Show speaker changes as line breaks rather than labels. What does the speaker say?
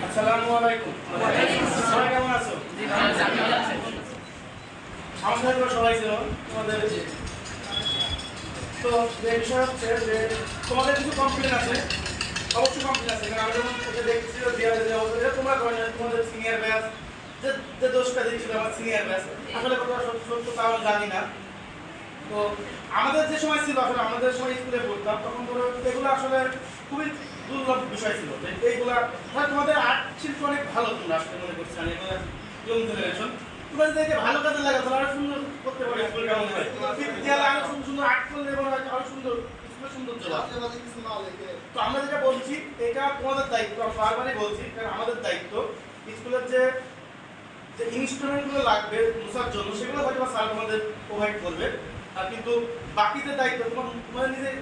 আসসালামু আলাইকুম। সবাই কেমন আছো? আমাদের সবাই ছিল তোমাদের। তো যে বিষয় হচ্ছে যে তোমাদের কিছু কমপ্লেন আছে, অবশ্যই কমপ্লেন আছে, কারণ আমি যখন দেখছি তোমরা তোমাদের সিনিয়র ব্যাচ যে দোষটা দিচ্ছিল আমার সিনিয়র ব্যাচ, আসলে কতটা সত্য তা আমি জানি না। তো আমাদের যে সময় ছিল, আসলে আমাদের সময় স্কুলে পড়তাম তখন ধরো এগুলো আসলে খুবই দুর্লভ বিষয় ছিল। এইগুলা তোমাদের আর্ট শিল্প অনেক ভালো, তোমরা আসলে মনে করছি আমি ইয়ং জেনারেশন, তোমরা যদি ভালো কাজে লাগা তাহলে আরো সুন্দর করতে পারবে। স্কুল কেমন হয় বিদ্যালয় আরো সুন্দর আর্ট করলে এবং আরো সুন্দর স্কুলের সৌন্দর্য। তো আমরা যেটা বলছি এটা তোমাদের দায়িত্ব, আমি বারবারই বলছি, কারণ আমাদের দায়িত্ব স্কুলের যে ইনস্ট্রুমেন্টগুলো লাগবে মোছার জন্য সেগুলো হয়তো স্যার তোমাদের প্রোভাইড করবে, আর কিন্তু বাকি যে দায়িত্ব তোমার নিজের